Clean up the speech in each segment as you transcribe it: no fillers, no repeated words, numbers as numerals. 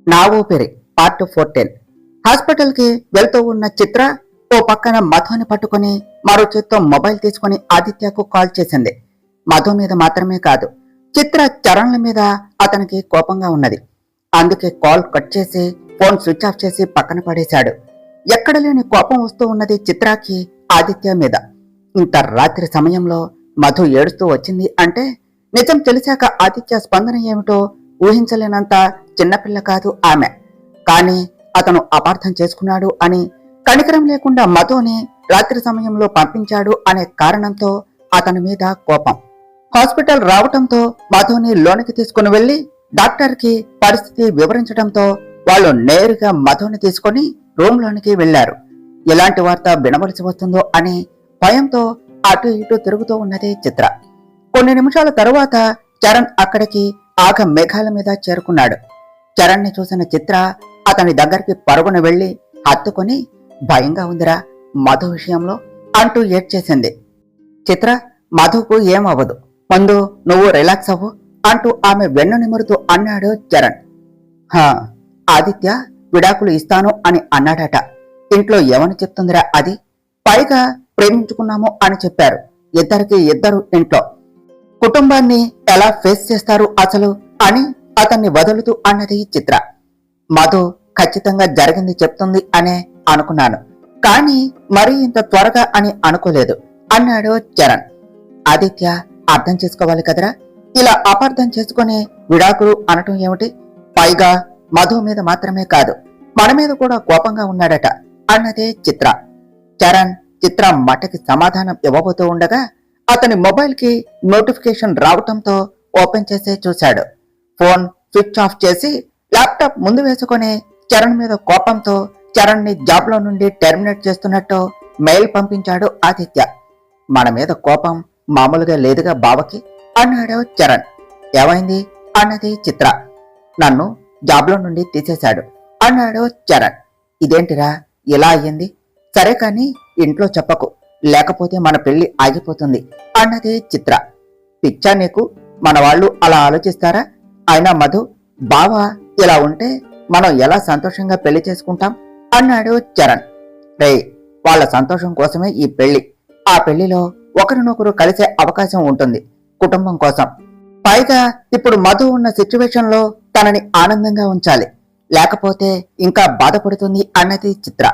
నా ఊపిరి పార్ట్ 14. హాస్పిటల్కి వెళ్తూ ఉన్న చిత్ర ఓ పక్కన మధుని పట్టుకుని మరో చేత్తో మొబైల్ తీసుకుని ఆదిత్యకు కాల్ చేసింది. మధు మీద మాత్రమే కాదు, చిత్ర చరణ్ల మీద అతనికి కోపంగా ఉన్నది. అందుకే కాల్ కట్ చేసి ఫోన్ స్విచ్ ఆఫ్ చేసి పక్కన పడేశాడు. ఎక్కడ లేని కోపం వస్తూ ఉన్నది చిత్రాకి ఆదిత్య మీద. ఇంత రాత్రి సమయంలో మధు ఏడుస్తూ వచ్చింది అంటే నిజం తెలిసాక ఆదిత్య స్పందన ఏమిటో ఊహించలేనంత చిన్నపిల్ల కాదు ఆమె. కానీ అతను అపార్థం చేసుకున్నాడు అని, కనికరం లేకుండా మధుని రాత్రి సమయంలో పంపించాడు అనే కారణంతో అతని మీద కోపం. హాస్పిటల్ రావటంతో మధుని లోనికి తీసుకుని వెళ్లి డాక్టర్కి పరిస్థితి వివరించడంతో వాళ్ళు నేరుగా మధుని తీసుకుని రూమ్ లోనికి వెళ్లారు. ఎలాంటి వార్త వినవలసి వస్తుందో అని భయంతో అటు ఇటు తిరుగుతూ ఉన్నది చిత్ర. కొన్ని నిమిషాల తరువాత చరణ్ అక్కడికి ఆగ మేఘాల మీద చేరుకున్నాడు. చరణ్ ని చూసిన చిత్ర అతని దగ్గరికి పరుగున వెళ్లి హత్తుకొని, భయంగా ఉందిరా మధు విషయంలో అంటూ ఏడ్చేసింది. చిత్ర, మధుకు ఏమవ్వదు, ముందు నువ్వు రిలాక్స్ అవ్వు అంటూ ఆమె వెన్ను నిమురుతూ అన్నాడు చరణ్. హా, ఆదిత్య విడాకులు ఇస్తాను అని అన్నాడట. ఇంట్లో ఏమని చెప్తుందిరా అది? పైగా ప్రేమించుకున్నాము అని చెప్పారు. ఇద్దరికి ఇద్దరు ఇంట్లో. కుటుంబాన్ని ఎలా ఫేస్ చేస్తారు అసలు అని అతన్ని వదులుతూ అన్నది చిత్ర. మధు ఖచ్చితంగా జరిగింది చెప్తుంది అనే అనుకున్నాను, కానీ మరీ ఇంత త్వరగా అని అనుకోలేదు అన్నాడు చరణ్. ఆదిత్య అర్థం చేసుకోవాలి కదరా, ఇలా అపార్థం చేసుకుని విడాకులు అనటం ఏమిటి? పైగా మధు మీద మాత్రమే కాదు, మన మీద కూడా కోపంగా ఉన్నాడట అన్నదే చిత్ర. చరణ్ చిత్ర మటకి సమాధానం ఇవ్వబోతూ ఉండగా అతని మొబైల్ కి నోటిఫికేషన్ రావటంతో ఓపెన్ చేసి చూశాడు. ఫోన్ స్విచ్ ఆఫ్ చేసి ల్యాప్టాప్ ముందు వేసుకుని చరణ్ మీద కోపంతో చరణ్ ని జాబ్ లో నుండి టెర్మినేట్ చేస్తున్నట్టు మెయిల్ పంపించాడు ఆదిత్య. మన మీద కోపం మామూలుగా లేదుగా బావకి అన్నాడు చరణ్. ఏమైంది అన్నది చిత్ర. నన్ను జాబ్ లో నుండి తీసేశాడు అన్నాడు చరణ్. ఇదేంటిరా ఇలా అయ్యింది? సరే కాని ఇంట్లో చెప్పకు, లేకపోతే మన పెళ్లి ఆగిపోతుంది అన్నది చిత్ర. పిచ్చా నీకు? మన వాళ్ళు అలా ఆలోచిస్తారా? అయినా మధు, బావ ఇలా ఉంటే మనం ఎలా సంతోషంగా పెళ్లి చేసుకుంటాం అన్నాడు చరణ్. రే, వాళ్ళ సంతోషం కోసమే ఈ పెళ్లి. ఆ పెళ్లిలో ఒకరినొకరు కలిసే అవకాశం ఉంటుంది కుటుంబం కోసం. పైగా ఇప్పుడు మధు ఉన్న సిచ్యువేషన్ లో తనని ఆనందంగా ఉంచాలి, లేకపోతే ఇంకా బాధపడుతుంది అన్నది చిత్ర.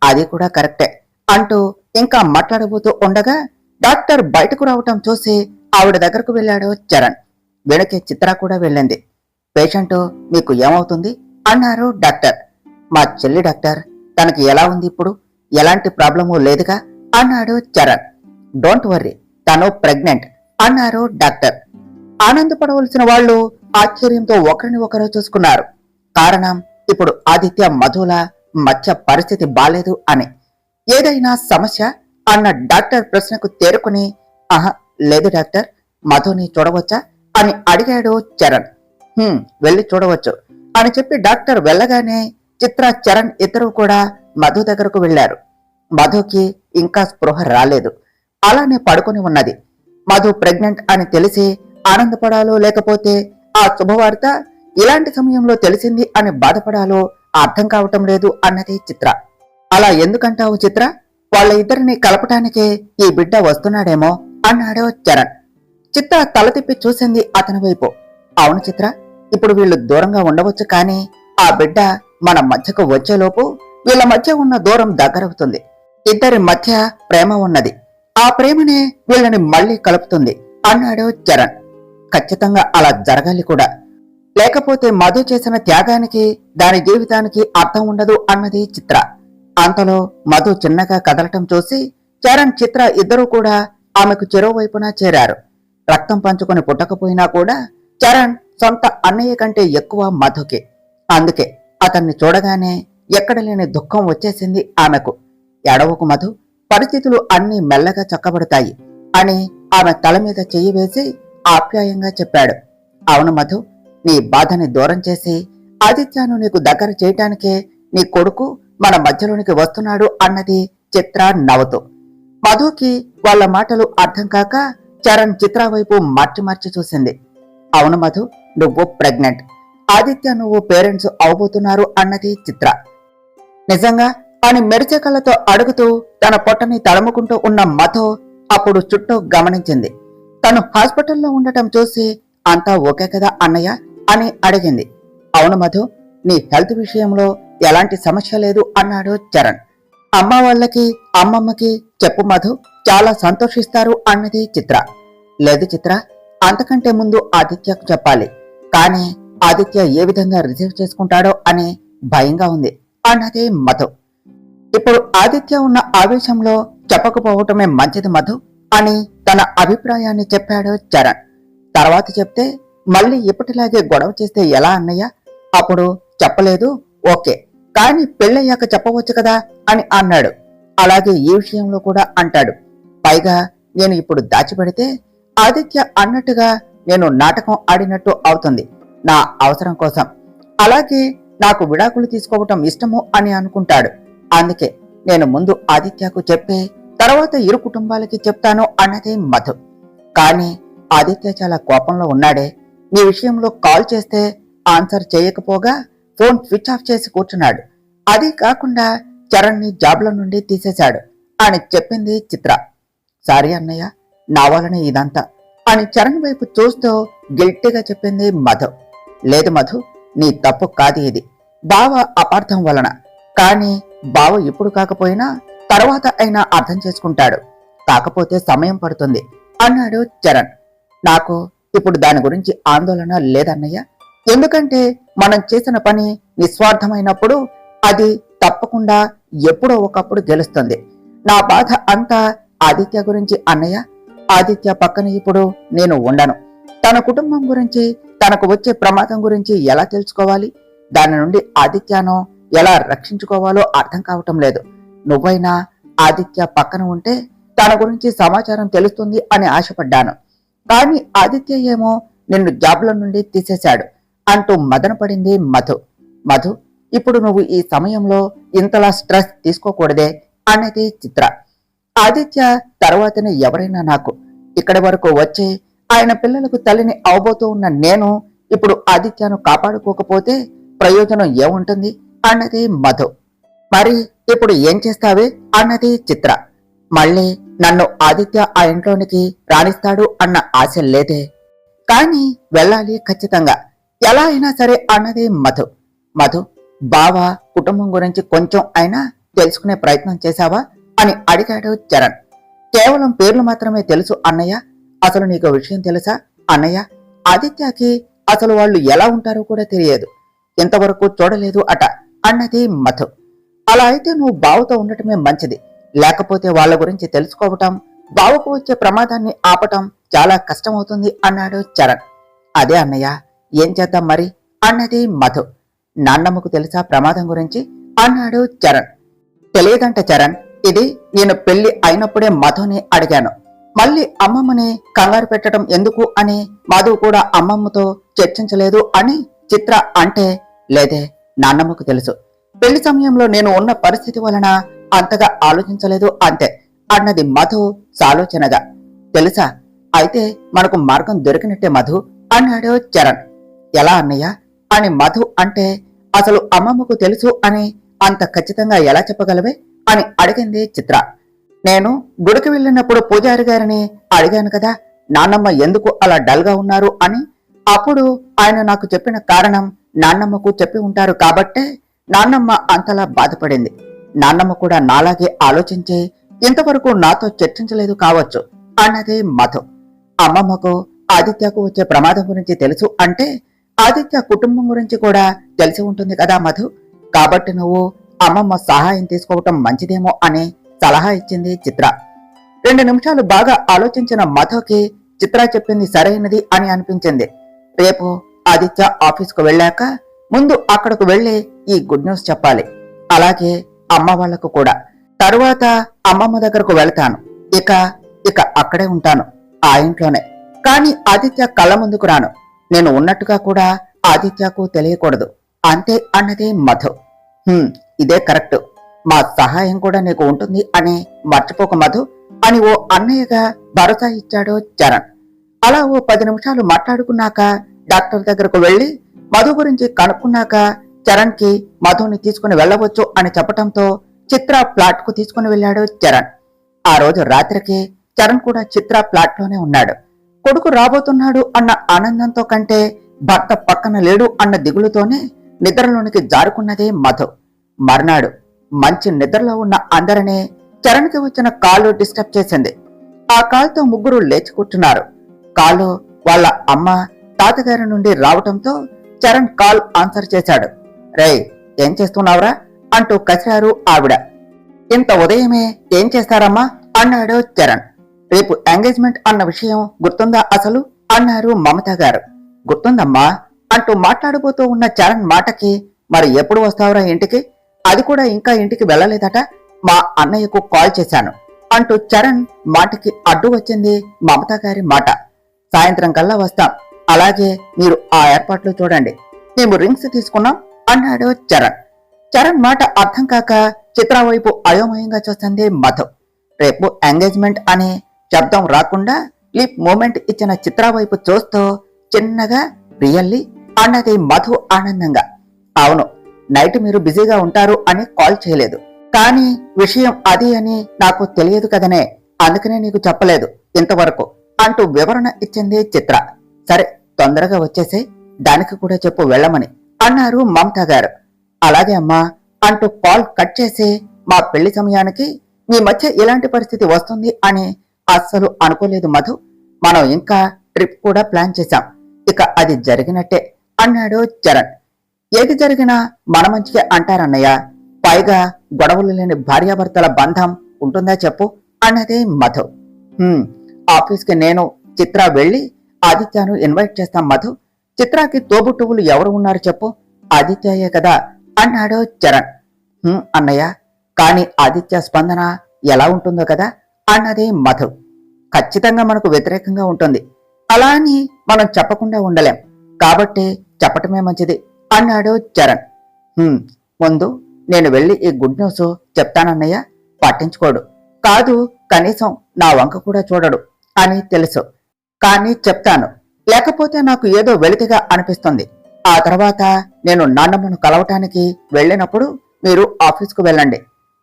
అది కూడా కరెక్టే అంటూ ఇంకా మాట్లాడబోతూ ఉండగా డాక్టర్ బయటకు రావటం చూసి ఆవిడ దగ్గరకు వెళ్ళాడు చరణ్. వెనకే చిత్ర కూడా వెళ్ళింది. పేషెంట్ మీకు ఏమవుతుంది అన్నారు డాక్టర్. మా చెల్లి డాక్టర్, తనకి ఎలా ఉంది ఇప్పుడు? ఎలాంటి ప్రాబ్లము లేదుగా అన్నాడు చరణ్. డోంట్ వర్రీ, తను ప్రెగ్నెంట్ అన్నారు డాక్టర్. ఆనందపడవలసిన వాళ్ళు ఆశ్చర్యంతో ఒకరిని ఒకరు చూసుకున్నారు. కారణం, ఇప్పుడు ఆదిత్య మధుల మధ్య పరిస్థితి బాలేదు అని. ఏదైనా సమస్య అన్న డాక్టర్ ప్రశ్నకు తేరుకుని, ఆహా లేదు డాక్టర్, మధుని చూడవచ్చా అని అడిగాడు చరణ్. వెళ్ళి చూడవచ్చు అని చెప్పి డాక్టర్ వెళ్ళగానే చిత్ర చరణ్ ఇద్దరు కూడా మధు దగ్గరకు వెళ్లారు. మధుకి ఇంకా స్పృహ రాలేదు, అలానే పడుకుని ఉన్నది. మధు ప్రెగ్నెంట్ అని తెలిసి ఆనందపడాలో లేకపోతే ఆ శుభవార్త ఇలాంటి సమయంలో తెలిసింది అని బాధపడాలో అర్థం కావటం లేదు అన్నది చిత్ర. అలా ఎందుకంటావు చిత్ర? వాళ్ళ ఇద్దరిని కలపటానికే ఈ బిడ్డ వస్తున్నాడేమో అన్నాడు చరణ్. చిత్ర తల తిప్పి చూసింది అతని వైపు. అవును చిత్ర, ఇప్పుడు వీళ్ళు దూరంగా ఉండవచ్చు, కానీ ఆ బిడ్డ మన మధ్యకు వచ్చేలోపు వీళ్ళ మధ్య ఉన్న దూరం దగ్గరవుతుంది. ఇద్దరి మధ్య ప్రేమ ఉన్నది, ఆ ప్రేమనే వీళ్ళని మళ్లీ కలుపుతుంది అన్నాడు చరణ్. ఖచ్చితంగా అలా జరగాలి కూడా, లేకపోతే మధు చేసిన త్యాగానికి దాని జీవితానికి అర్థం ఉండదు అన్నది చిత్ర. అంతలో మధు చిన్నగా కదలటం చూసి చరణ్ చిత్ర ఇద్దరూ కూడా ఆమెకు చెరోవైపున చేరారు. రక్తం పంచుకొని పుట్టకపోయినా కూడా చరణ్ సొంత అన్నయ్య కంటే ఎక్కువ మధుకి. అందుకే అతన్ని చూడగానే ఎక్కడ లేని దుఃఖం వచ్చేసింది ఆమెకు. ఎడవకు మధు, పరిస్థితులు అన్నీ మెల్లగా చక్కబడతాయి అని ఆమె తల మీద చెయ్యి వేసి ఆప్యాయంగా చెప్పాడు. అవును మధు, నీ బాధని దూరం చేసి ఆదిత్యను నీకు దగ్గర చేయటానికే నీ కొడుకు మన మధ్యలోనికి వస్తున్నాడు అన్నది చిత్ర నవ్వుతూ. మధుకి వాళ్ళ మాటలు అర్థం కాక చరణ్ చిత్ర వైపు మార్చి మార్చి చూసింది. అవును మధు, నువ్వు ప్రెగ్నెంట్. ఆదిత్య నువ్వు పేరెంట్స్ అవబోతున్నారు అన్నది చిత్ర. నిజంగా అని మెరిచే కళ్ళతో అడుగుతూ తన పొట్టని తడుముకుంటూ ఉన్న మధు అప్పుడు చుట్టూ గమనించింది. తను హాస్పిటల్లో ఉండటం చూసి అంతా ఓకే కదా అన్నయ్య అని అడిగింది. అవును మధు, నీ హెల్త్ విషయంలో ఎలాంటి సమస్య లేదు అన్నాడు చరణ్. అమ్మ వాళ్ళకి అమ్మమ్మకి చెప్పు మధు, చాలా సంతోషిస్తారు అన్నది చిత్ర. లేదు చిత్ర, అంతకంటే ముందు ఆదిత్యకు చెప్పాలి, కానీ ఆదిత్య ఏ విధంగా రిసీవ్ చేసుకుంటాడో అని భయంగా ఉంది అన్నది మధు. ఇప్పుడు ఆదిత్య ఉన్న ఆవేశంలో చెప్పకపోవటమే మంచిది మధు అని తన అభిప్రాయాన్ని చెప్పాడు చరణ్. తర్వాత చెప్తే మళ్ళీ ఇప్పటిలాగే గొడవ చేస్తే ఎలా అన్నయ్య? అప్పుడు చెప్పలేదు ఓకే, కానీ పెళ్ళయ్యాక చెప్పవచ్చు కదా అని అన్నాడు. అలాగే ఈ విషయంలో కూడా అంటాడు. పైగా నేను ఇప్పుడు దాచిపెడితే ఆదిత్య అన్నట్టుగా నేను నాటకం ఆడినట్టు అవుతుంది నా అవసరం కోసం. అలాగే నాకు విడాకులు తీసుకోవటం ఇష్టము అని అనుకుంటాడు. అందుకే నేను ముందు ఆదిత్యకు చెప్పి తర్వాత ఇరు కుటుంబాలకి చెప్తాను అన్నది మధు. కానీ ఆదిత్య చాలా కోపంలో ఉన్నాడే. నీ విషయంలో కాల్ చేస్తే ఆన్సర్ చేయకపోగా ఫోన్ స్విచ్ ఆఫ్ చేసి కూర్చున్నాడు. అది కాకుండా చరణ్ ని జాబ్ల నుండి తీసేశాడు అని చెప్పింది చిత్ర. సారీ అన్నయ్య, నా వలనే ఇదంతా అని చరణ్ వైపు చూస్తూ గిల్టీగా చెప్పింది మధు. లేదు మధు, నీ తప్పు కాదు ఇది, బావ అపార్థం వలన. కానీ బావ ఇప్పుడు కాకపోయినా తర్వాత అయినా అర్థం చేసుకుంటాడు, కాకపోతే సమయం పడుతుంది అన్నాడు చరణ్. నాకు ఇప్పుడు దాని గురించి ఆందోళన లేదన్నయ్య. ఎందుకంటే మనం చేసిన పని నిస్వార్థమైనప్పుడు అది తప్పకుండా ఎప్పుడో ఒకప్పుడు గెలుస్తుంది. నా బాధ అంతా ఆదిత్య గురించి అన్నయ్య. ఆదిత్య పక్కన ఇప్పుడు నేను ఉండను. తన కుటుంబం గురించి, తనకు వచ్చే ప్రమాదం గురించి ఎలా తెలుసుకోవాలి? దాని నుండి ఆదిత్యను ఎలా రక్షించుకోవాలో అర్థం కావటం లేదు. నువ్వైనా ఆదిత్య పక్కన ఉంటే తన గురించి సమాచారం తెలుస్తుంది అని ఆశపడ్డాను. కానీ ఆదిత్య ఏమో నిన్ను జాబ్ల నుండి తీసేశాడు అంటూ మదనపడింది మధు. మధు, ఇప్పుడు నువ్వు ఈ సమయంలో ఇంతలా స్ట్రెస్ తీసుకోకూడదే అన్నది చిత్ర. ఆదిత్య తర్వాతనే ఎవరైనా నాకు. ఇక్కడి వరకు వచ్చి ఆయన పిల్లలకు తల్లిని అవబోతూ ఉన్న నేను ఇప్పుడు ఆదిత్యను కాపాడుకోకపోతే ప్రయోజనం ఏముంటుంది అన్నది మధు. మరి ఇప్పుడు ఏం చేస్తావే అన్నది చిత్ర. మళ్ళీ నన్ను ఆదిత్య ఆ ఇంట్లోనికి రాణిస్తాడు అన్న ఆశ లేదే, కానీ వెళ్ళాలి ఖచ్చితంగా, ఎలా అయినా సరే అన్నది మధు. మధు, బావ కుటుంబం గురించి కొంచెం అయినా తెలుసుకునే ప్రయత్నం చేశావా అని అడిగాడు చరణ్. కేవలం పేర్లు మాత్రమే తెలుసు అన్నయ్య. అసలు నీకు విషయం తెలుసా అన్నయ్య? ఆదిత్యకి అసలు వాళ్ళు ఎలా ఉంటారో కూడా తెలియదు, ఇంతవరకు చూడలేదు అట అన్నది మధు. అలా అయితే నువ్వు బావతో ఉండటమే మంచిది. లేకపోతే వాళ్ళ గురించి తెలుసుకోవటం, బావకు వచ్చే ప్రమాదాన్ని ఆపటం చాలా కష్టమవుతుంది అన్నాడు చరణ్. అదే అన్నయ్య, ఏం చేద్దాం మరి అన్నది మధు. నాన్నమ్మకు తెలుసా ప్రమాదం గురించి అన్నాడు చరణ్. తెలియదంట చరణ్. ఇది నేను పెళ్లి అయినప్పుడే మధుని అడిగాను. మళ్ళీ అమ్మమ్మని కంగారు పెట్టడం ఎందుకు అని మధు కూడా అమ్మమ్మతో చర్చించలేదు అని చిత్ర అంటే, లేదే నాన్నమ్మకు తెలుసు. పెళ్లి సమయంలో నేను ఉన్న పరిస్థితి వలన అంతగా ఆలోచించలేదు అంతే అన్నది మధు సాలోచనగా. తెలుసా? అయితే మనకు మార్గం దొరికినట్టే మధు అన్నాడు చరణ్. ఎలా అన్నయ్య అని మధు అంటే, అసలు అమ్మమ్మకు తెలుసు అని అంత ఖచ్చితంగా ఎలా చెప్పగలవే అని అడిగింది చిత్ర. నేను గుడికి వెళ్ళినప్పుడు పూజారి గారిని అడిగాను కదా నాన్నమ్మ ఎందుకు అలా డల్ గా ఉన్నారు అని. అప్పుడు ఆయన నాకు చెప్పిన కారణం నాన్నమ్మకు చెప్పి ఉంటారు కాబట్టే నాన్నమ్మ అంతలా బాధపడింది. నాన్నమ్మ కూడా నాలాగే ఆలోచించి ఇంతవరకు నాతో చర్చించలేదు కావచ్చు అన్నది మధు. అమ్మమ్మకు ఆదిత్యకు వచ్చే ప్రమాదం గురించి తెలుసు అంటే ఆదిత్య కుటుంబం గురించి కూడా తెలిసి ఉంటుంది కదా మధు. కాబట్టి నువ్వు అమ్మమ్మ సహాయం తీసుకోవటం మంచిదేమో అని సలహా ఇచ్చింది చిత్ర. 2 నిమిషాలు బాగా ఆలోచించిన మధుకి చిత్ర చెప్పింది సరైనది అని అనిపించింది. రేపు ఆదిత్య ఆఫీస్కు వెళ్ళాక ముందు అక్కడకు వెళ్లి ఈ గుడ్ న్యూస్ చెప్పాలి. అలాగే అమ్మ వాళ్లకు కూడా. తరువాత అమ్మమ్మ దగ్గరకు వెళ్తాను. ఇక ఇక అక్కడే ఉంటాను, ఆ ఇంట్లోనే. కానీ ఆదిత్య కళ్ళ ముందుకు రాను. నేను ఉన్నట్టుగా కూడా ఆదిత్యకు తెలియకూడదు అంతే అన్నది మధు. ఇదే కరెక్ట్. మా సహాయం కూడా నీకు ఉంటుంది అని మర్చిపోక మధు అని ఓ అన్నయ్యగా భరోసా ఇచ్చాడు చరణ్. అలా ఓ 10 నిమిషాలు మాట్లాడుకున్నాక డాక్టర్ దగ్గరకు వెళ్లి మధు గురించి కనుక్కున్నాక చరణ్ కి మధుని తీసుకుని వెళ్ళవచ్చు అని చెప్పటంతో చిత్ర ఫ్లాట్ కు తీసుకుని వెళ్ళాడు చరణ్. ఆ రోజు రాత్రికి చరణ్ కూడా చిత్ర ఫ్లాట్ లోనే ఉన్నాడు. కొడుకు రాబోతున్నాడు అన్న ఆనందంతో కంటే భర్త పక్కన లేడు అన్న దిగులుతోనే నిద్రలోనికి జారుకున్నదే మధు. మర్నాడు మంచి నిద్రలో ఉన్న అందరినీ చరణ్ కి వచ్చిన కాలు డిస్టర్బ్ చేసింది. ఆ కాల్తో ముగ్గురు లేచి కూర్చున్నారు. కాలు వాళ్ళ అమ్మ తాతగారి నుండి రావటంతో చరణ్ కాల్ ఆన్సర్ చేశాడు. రేయ్, ఏం చేస్తున్నావురా అంటూ కసిరారు ఆవిడ. ఇంత ఉదయమే ఏం చేస్తారమ్మా అన్నాడు చరణ్. రేపు ఎంగేజ్మెంట్ అన్న విషయం గుర్తుందా అసలు అన్నారు మమత గారు. గుర్తుందమ్మా అంటూ మాట్లాడబోతూ ఉన్న చరణ్ మాటకి మరి ఎప్పుడు వస్తావురా ఇంటికి, అది కూడా ఇంకా ఇంటికి వెళ్ళలేదట, మా అన్నయ్యకు కాల్ చేశాను అంటూ చరణ్ మాటకి అడ్డు వచ్చింది మమత గారి మాట. సాయంత్రం కల్లా వస్తాం, అలాగే మీరు ఆ ఏర్పాట్లు చూడండి, మేము రింగ్స్ తీసుకున్నాం అన్నాడు చరణ్. చరణ్ మాట అర్థం కాక చిత్ర వైపు అయోమయంగా చూస్తుంది మధు. రేపు ఎంగేజ్మెంట్ అనే శబ్దం రాకుండా లిప్ మూమెంట్ ఇచ్చిన చిత్ర వైపు చూస్తూ చిన్నగా రియల్లీ అన్నది మధు ఆనందంగా. అవును, నైట్ మీరు బిజీగా ఉంటారు అని కాల్ చేయలేదు, కానీ విషయం అది అని నాకు తెలియదు కదనే, అందుకనే నీకు చెప్పలేదు ఇంతవరకు అంటూ వివరణ ఇచ్చింది చిత్ర. సరే, తొందరగా వచ్చేసే, దానికి కూడా చెప్పు వెళ్ళమని అన్నారు మమత గారు. అలాగే అమ్మా అంటూ కాల్ కట్ చేసి, మా పెళ్లి సమయానికి మీ మధ్య ఇలాంటి పరిస్థితి వస్తుంది అని అస్సలు అనుకోలేదు మధు, మనం ఇంకా ట్రిప్ కూడా ప్లాన్ చేశాం, ఇక అది జరిగినట్టే అన్నాడు చరణ్. ఏది జరిగినా మన మంచిగా అంటారన్నయ్య, పైగా గొడవలు లేని భార్యాభర్తల బంధం ఉంటుందా చెప్పు అన్నదే మధు. ఆఫీస్కి నేను చిత్ర వెళ్ళి ఆదిత్యను ఇన్వైట్ చేస్తాం మధు, చిత్రాకి తోబుట్టువులు ఎవరు ఉన్నారు చెప్పు, ఆదిత్యయే కదా అన్నాడు చరణ్. అన్నయ్య, కాని ఆదిత్య స్పందన ఎలా ఉంటుందో కదా అన్నది మధు. ఖచ్చితంగా మనకు వ్యతిరేకంగా ఉంటుంది, అలా అని మనం చెప్పకుండా ఉండలేం, కాబట్టి చెప్పటమే మంచిది అన్నాడు చరణ్. ముందు నేను వెళ్ళి ఈ గుడ్ న్యూస్ చెప్తానన్నయ్య, పట్టించుకోడు, కాదు కనీసం నా వంక కూడా చూడడు అని తెలుసు, కానీ చెప్తాను, లేకపోతే నాకు ఏదో వెలితిగా అనిపిస్తుంది. ఆ తర్వాత నేను నాన్నమ్మను కలవటానికి వెళ్ళినప్పుడు మీరు ఆఫీస్కు వెళ్ళండి,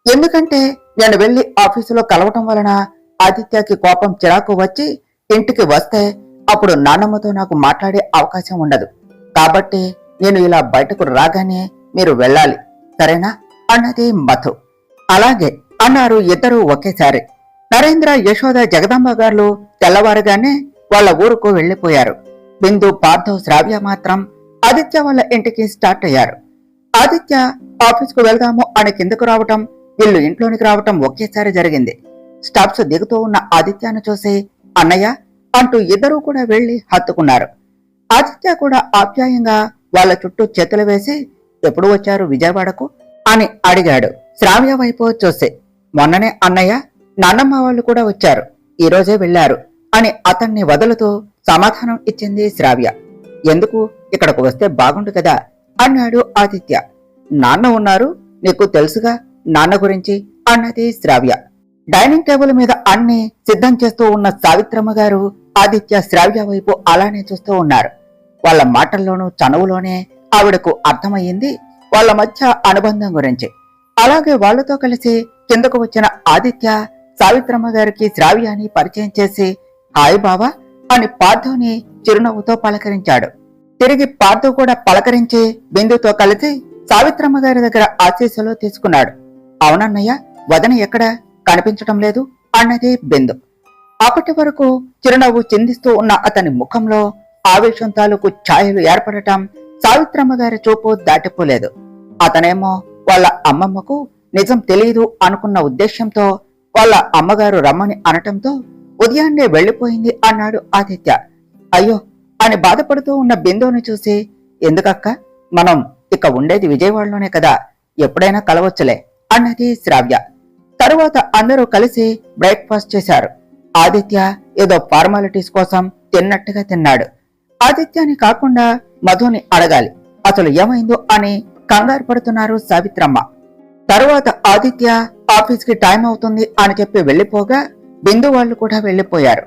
ఎందుకంటే నేను వెళ్లి ఆఫీసులో కలవటం వలన ఆదిత్యకి కోపం చిరాకు వచ్చి ఇంటికి వస్తే అప్పుడు నాన్నమ్మతో నాకు మాట్లాడే అవకాశం ఉండదు, కాబట్టి నేను ఇలా బయటకు రాగానే మీరు వెళ్ళాలి, సరేనా అన్నది మధు. అలాగే అన్నారు ఇద్దరూ ఒకేసారి. నరేంద్ర, యశోద, జగదాంబ గారు తెల్లవారుగానే వాళ్ళ ఊరుకు వెళ్లిపోయారు. బిందు, పార్థవ్, శ్రావ్య మాత్రం ఆదిత్య వాళ్ళ ఇంటికి స్టార్ట్ అయ్యారు. ఆదిత్య ఆఫీస్కు వెళ్దాము అని కిందకు రావటం, వీళ్ళు ఇంట్లోనికి రావటం ఒకేసారి జరిగింది. స్టాప్స్ దిగుతూ ఉన్న ఆదిత్యను చూసి అన్నయ్య అంటూ ఇద్దరూ కూడా వెళ్లి హత్తుకున్నారు. ఆదిత్య కూడా ఆప్యాయంగా వాళ్ళ చుట్టూ చేతులు వేసి ఎప్పుడు వచ్చారు విజయవాడకు అని అడిగాడు శ్రావ్య వైపు చూసి. మొన్ననే అన్నయ్య, నాన్నమ్మ వాళ్ళు కూడా వచ్చారు, ఈ రోజే వెళ్లారు అని అతన్ని వదులుతూ సమాధానం ఇచ్చింది శ్రావ్య. ఎందుకు, ఇక్కడకు వస్తే బాగుండు కదా అన్నాడు ఆదిత్య. నాన్న ఉన్నారు, నీకు తెలుసుగా నాన్న గురించి అన్నది శ్రావ్య. డైనింగ్ టేబుల్ మీద అన్ని సిద్ధం చేస్తూ ఉన్న సావిత్రమ్మ గారు ఆదిత్య, శ్రావ్య వైపు అలానే చూస్తూ ఉన్నారు. వాళ్ళ మాటల్లోనూ చనువులోనే ఆవిడకు అర్థమయ్యింది వాళ్ళ మధ్య అనుబంధం గురించి. అలాగే వాళ్లతో కలిసి కిందకు వచ్చిన ఆదిత్య సావిత్రమ్మ గారికి శ్రావ్యాని పరిచయం చేసి హాయ్ బావా అని పార్థుని చిరునవ్వుతో పలకరించాడు. తిరిగి పార్థు కూడా పలకరించి బిందుతో కలిసి సావిత్రమ్మ గారి దగ్గర ఆశీస్సులు తీసుకున్నాడు. అవునన్నయ్య, వదన ఎక్కడ కనిపించటం లేదు అన్నది బిందు. అప్పటి వరకు చిరునవ్వు చిందిస్తూ ఉన్న అతని ముఖంలో ఆవేశం తాలూకు ఛాయలు ఏర్పడటం సావిత్రమ్మ గారి చూపు దాటిపోలేదు. అతనేమో వాళ్ళ అమ్మమ్మకు నిజం తెలియదు అనుకున్న ఉద్దేశ్యంతో వాళ్ళ అమ్మగారు రమ్మని అనటంతో ఉదయాన్నే వెళ్లిపోయింది అన్నాడు ఆదిత్య. అయ్యో అని బాధపడుతూ ఉన్న బిందుని చూసి, ఎందుకక్క, మనం ఇక ఉండేది విజయవాడలోనే కదా, ఎప్పుడైనా కలవచ్చులే అన్నది శ్రావ్య. తరువాత అందరూ కలిసి బ్రేక్ఫాస్ట్ చేశారు. ఆదిత్య ఏదో ఫార్మాలిటీస్ కోసం తిన్నట్టుగా తిన్నాడు. ఆదిత్యాన్ని కాకుండా మధుని అడగాలి, అసలు ఏమైందో అని కంగారు పడుతున్నారు సావిత్రమ్మ. తరువాత ఆదిత్య ఆఫీస్కి టైం అవుతుంది అని చెప్పి వెళ్లిపోగా బిందు వాళ్ళు కూడా వెళ్లిపోయారు.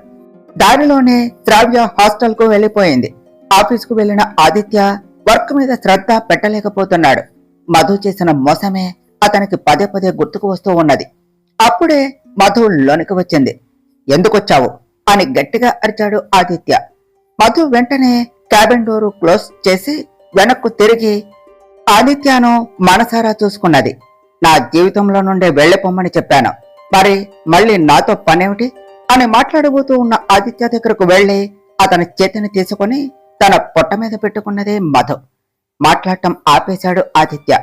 దారిలోనే శ్రావ్య హాస్టల్ కు వెళ్లిపోయింది. ఆఫీస్కు వెళ్లిన ఆదిత్య వర్క్ మీద శ్రద్ధ పెట్టలేకపోతున్నాడు. మధు చేసిన మోసమే అతనికి పదే పదే గుర్తుకు వస్తూ ఉన్నది. అప్పుడే మధు లోనికి వచ్చింది. ఎందుకొచ్చావు అని గట్టిగా అరిచాడు ఆదిత్య. మధు వెంటనే క్యాబిన్ డోరు క్లోజ్ చేసి వెనక్కు తిరిగి ఆదిత్యను మనసారా చూసుకున్నది. నా జీవితంలో నుండే వెళ్లిపోమ్మని చెప్పాను, మరి మళ్ళీ నాతో పనేమిటి అని మాట్లాడబోతూ ఉన్న ఆదిత్య దగ్గరకు వెళ్లి అతని చేతిని తీసుకుని తన పొట్ట మీద పెట్టుకున్నదే మధు. మాట్లాడటం ఆపేశాడు ఆదిత్య.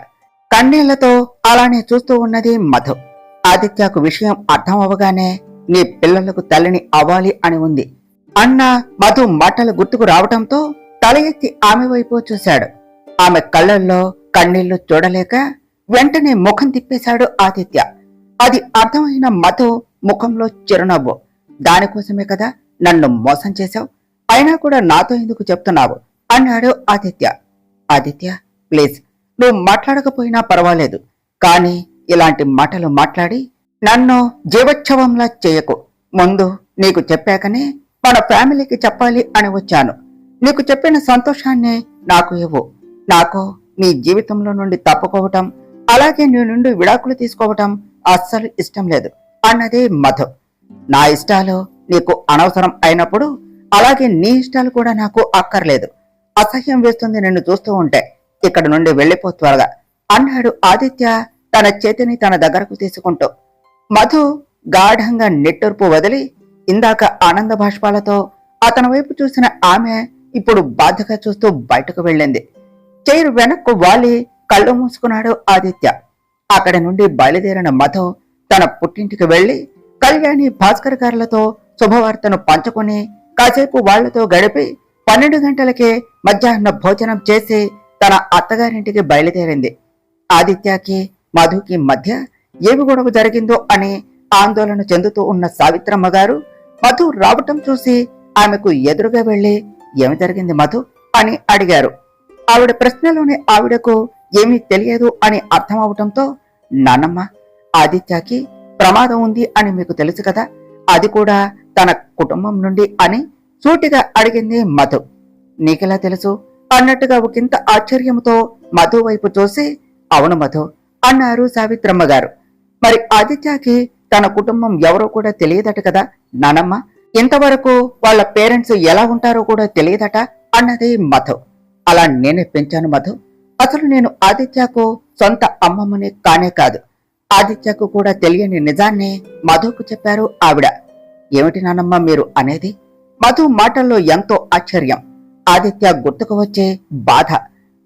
కన్నీళ్లతో అలానే చూస్తూ ఉన్నది మధు. ఆదిత్యకు విషయం అర్థం అవగానే నీ పిల్లలకు తల్లిని అవ్వాలి అని ఉంది అన్న మధు మాటలు గుర్తుకు రావటంతో తల ఎత్తి ఆమె వైపు చూశాడు. ఆమె కళ్ళల్లో కన్నీళ్లు చూడలేక వెంటనే ముఖం తిప్పేశాడు ఆదిత్య. అది అర్థమైన మధు ముఖంలో చిరునవ్వు. దానికోసమే కదా నన్ను మోసం చేశావు, అయినా కూడా నాతో ఎందుకు చెప్తున్నావు అన్నాడు ఆదిత్య. ఆదిత్య ప్లీజ్, నువ్వు మాట్లాడకపోయినా పర్వాలేదు, కానీ ఇలాంటి మాటలు మాట్లాడి నన్ను జీవోత్సవంలా చేయకు. ముందు నీకు చెప్పాకనే మన ఫ్యామిలీకి చెప్పాలి అని వచ్చాను. నీకు చెప్పిన సంతోషాన్ని నాకు ఇవ్వు. నాకు నీ జీవితంలో నుండి తప్పుకోవటం, అలాగే నీ నుండి విడాకులు తీసుకోవటం అస్సలు ఇష్టం లేదు అన్నది మధు. నా ఇష్టాలు నీకు అనవసరం అయినప్పుడు అలాగే నీ ఇష్టాలు కూడా నాకు అక్కర్లేదు. అసహ్యం వేస్తుంది నిన్ను చూస్తూ ఉంటే. ఇక్కడ నుండి వెళ్ళిపో త్వరగా అన్నాడు ఆదిత్య తన చేతిని తన దగ్గరకు తీసుకుంటూ. మధు గాఢంగా నిట్టూర్పు వదిలి ఇందాక ఆనంద బాష్పాలతో అతని వైపు చూసిన ఆమె ఇప్పుడు బాధగా చూస్తూ బయటకు వెళ్ళింది. చైర్ వెనక్కు వాలి కళ్ళు మూసుకున్నాడు ఆదిత్య. అక్కడి నుండి బయలుదేరిన మధు తన పుట్టింటికి వెళ్లి కళ్యాణి భాస్కర్ గారులతో శుభవార్తను పంచుకుని కాసేపు వాళ్లతో గడిపి 12 గంటలకే మధ్యాహ్న భోజనం చేసి తన అత్తగారింటికి బయలుదేరింది. ఆదిత్యకి మధుకి మధ్య ఏమి గొడవ జరిగిందో అని ఆందోళన చెందుతూ ఉన్న సావిత్రమ్మ గారు మధు రావటం చూసి ఆమెకు ఎదురుగా వెళ్లి ఏమి జరిగింది మధు అని అడిగారు. ఆవిడ ప్రశ్నలోనే ఆవిడకు ఏమీ తెలియదు అని అర్థమవటంతో, నాన్నమ్మ, ఆదిత్యకి ప్రమాదం ఉంది అని మీకు తెలుసు కదా, అది కూడా తన కుటుంబం నుండి అని సూటిగా అడిగింది మధు. నీకెలా తెలుసు అన్నట్టుగా ఒకంత ఆశ్చర్యంతో మధు వైపు చూసి, అవును మధు అన్నారు సావిత్రమ్మ గారు. మరి ఆదిత్యకి తన కుటుంబం ఎవరో కూడా తెలియదట కదా నానమ్మ, ఇంతవరకు వాళ్ళ పేరెంట్స్ ఎలా ఉంటారో కూడా తెలియదట అన్నది మధు. అలా నేనే పెంచాను మధు. అసలు నేను ఆదిత్యకు సొంత అమ్మమ్మని కానే కాదు. ఆదిత్యకు కూడా తెలియని నిజాన్ని మధుకు చెప్పారు ఆవిడ. ఏమిటి నానమ్మ మీరు అనేది? మధు మాటల్లో ఎంతో ఆశ్చర్యం, ఆదిత్య గుర్తుకు వచ్చే బాధ.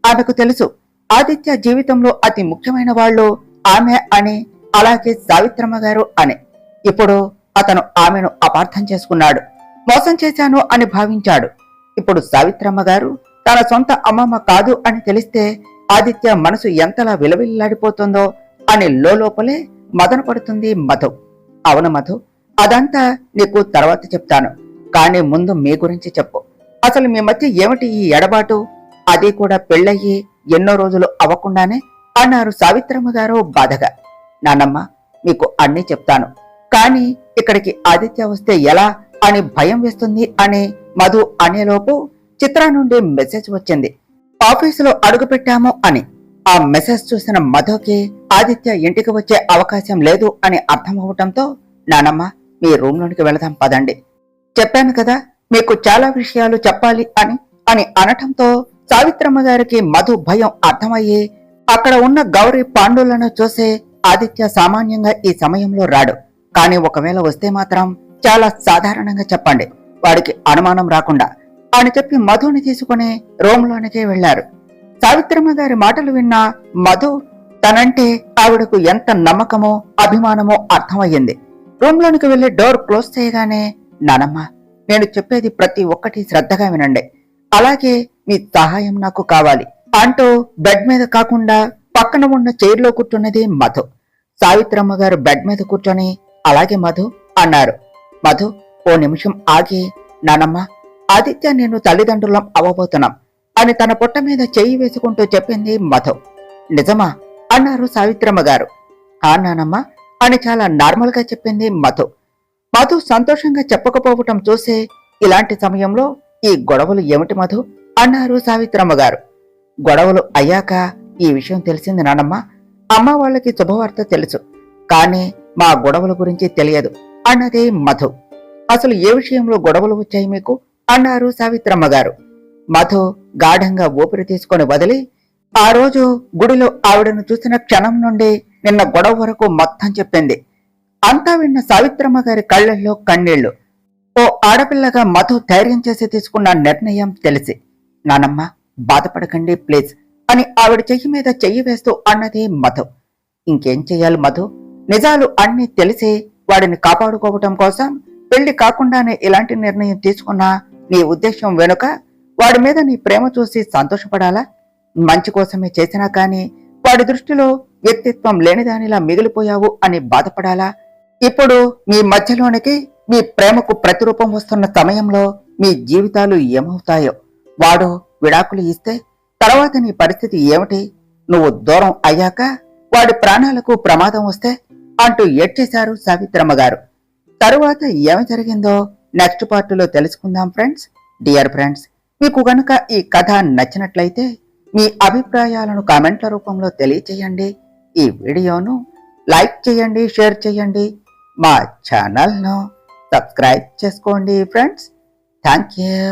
ఆమెకు తెలుసు ఆదిత్య జీవితంలో అతి ముఖ్యమైన వాళ్ళు ఆమె అని, అలాగే సావిత్రమ్మ గారు అని. ఇప్పుడు అతను ఆమెను అపార్థం చేసుకున్నాడు, మోసం చేశాను అని భావించాడు. ఇప్పుడు సావిత్రమ్మ గారు తన సొంత అమ్మమ్మ కాదు అని తెలిస్తే ఆదిత్య మనసు ఎంతలా విలవిల్లాడిపోతుందో అని లోపలే మదన పడుతుంది మధు. అవును మధు, అదంతా నీకు తర్వాత చెప్తాను, కానీ ముందు మీ గురించి చెప్పు. అసలు మీ మధ్య ఏమిటి ఈ ఎడబాటు? అది కూడా పెళ్ళయ్యి ఎన్నో రోజులు అవ్వకుండానే అన్నారు సావిత్రమ్మ గారు బాధగా. నానమ్మ, మీకు అన్నీ చెప్తాను, కానీ ఇక్కడికి ఆదిత్య వస్తే ఎలా అని భయం వేస్తుంది అని మధు అనేలోపు చిత్ర నుండి మెసేజ్ వచ్చింది, ఆఫీసులో అడుగుపెట్టాము అని. ఆ మెసేజ్ చూసిన మధుకి ఆదిత్య ఇంటికి వచ్చే అవకాశం లేదు అని అర్థమవటంతో, నానమ్మ మీ రూమ్ లోనికి వెళదాం పదండి, చెప్పాను కదా మీకు చాలా విషయాలు చెప్పాలి అని అనటంతో సావిత్రమ్మ గారికి మధు భయం అర్థమయ్యి అక్కడ ఉన్న గౌరీ పాండులను చూసే ఆదిత్య సామాన్యంగా ఈ సమయంలో రాడు, కానీ ఒకవేళ వస్తే మాత్రం చాలా సాధారణంగా చెప్పండి, వాడికి అనుమానం రాకుండా అని చెప్పి మధుని తీసుకుని రూమ్లోనికే వెళ్లారు. సావిత్రమ్మ గారి మాటలు విన్న మధు తనంటే ఆవిడకు ఎంత నమ్మకమో అభిమానమో అర్థమయ్యింది. రూమ్లోనికి వెళ్లి డోర్ క్లోజ్ చేయగానే, నానమ్మ నేను చెప్పేది ప్రతి ఒక్కటి శ్రద్ధగా వినండి, అలాగే మీ సహాయం నాకు కావాలి అంటూ బెడ్ మీద కాకుండా పక్కన ఉన్న చైర్లో కూర్చున్నది మధు. సావిత్రమ్మ గారు బెడ్ మీద కూర్చొని అలాగే మధు అన్నారు. మధు ఓ నిమిషం ఆగి, నానమ్మ ఆదిత్య నేను తల్లిదండ్రులం అవ్వబోతున్నాం అని తన పొట్ట మీద చెయ్యి వేసుకుంటూ చెప్పింది మధు. నిజమా అన్నారు సావిత్రమ్మ గారు. ఆ నానమ్మ అని చాలా నార్మల్ గా చెప్పింది మధు. మధు సంతోషంగా చెప్పకపోవటం చూసి, ఇలాంటి సమయంలో ఈ గొడవలు ఏమిటి మధు అన్నారు సావిత్రమ్మ గారు. గొడవలు అయ్యాక ఈ విషయం తెలిసింది నానమ్మ. అమ్మ వాళ్ళకి శుభవార్త తెలుసు, కానీ మా గొడవల గురించి తెలియదు అన్నది మధు. అసలు ఏ విషయంలో గొడవలు వచ్చాయి మీకు అన్నారు సావిత్రమ్మ గారు. మధు గాఢంగా ఊపిరి తీసుకొని వదిలి ఆ రోజు గుడిలో ఆవిడను చూసిన క్షణం నుండి నిన్న గొడవ వరకు మొత్తం చెప్పింది. అంతా విన్న సావిత్రమ్మ గారి కళ్ళల్లో కన్నీళ్లు. ఓ ఆడపిల్లగా మధు ధైర్యం చేసి తీసుకున్న నిర్ణయం తెలిసి, నానమ్మ బాధపడకండి ప్లీజ్ అని ఆవిడ చెయ్యి మీద చెయ్యి వేస్తూ అన్నది మధు. ఇంకేం చెయ్యాలి మధు, నిజాలు అన్నీ తెలిసి వాడిని కాపాడుకోవటం కోసం పెళ్లి కాకుండానే ఇలాంటి నిర్ణయం తీసుకున్నా నీ ఉద్దేశం వెనుక వాడి మీద నీ ప్రేమ చూసి సంతోషపడాలా? మంచి కోసమే చేసినా కానీ వాడి దృష్టిలో వ్యక్తిత్వం లేనిదానిలా మిగిలిపోయావు అని బాధపడాలా? ఇప్పుడు మీ మధ్యలోనికి మీ ప్రేమకు ప్రతిరూపం వస్తున్న సమయంలో మీ జీవితాలు ఏమవుతాయో? వాడు విడాకులు ఇస్తే తర్వాత నీ పరిస్థితి ఏమిటి? నువ్వు దూరం అయ్యాక వాడి ప్రాణాలకు ప్రమాదం వస్తే అంటూ ఏడ్చేశారు సావిత్రమ్మ గారు. తరువాత ఏమి జరిగిందో నెక్స్ట్ పార్ట్లో తెలుసుకుందాం ఫ్రెండ్స్. డియర్ ఫ్రెండ్స్, మీకు గనుక ఈ కథ నచ్చినట్లయితే మీ అభిప్రాయాలను కామెంట్ల రూపంలో తెలియచేయండి. ఈ వీడియోను లైక్ చేయండి, షేర్ చేయండి, మా ఛానల్ను సబ్స్క్రైబ్ చేసుకోండి ఫ్రెండ్స్. Thank you.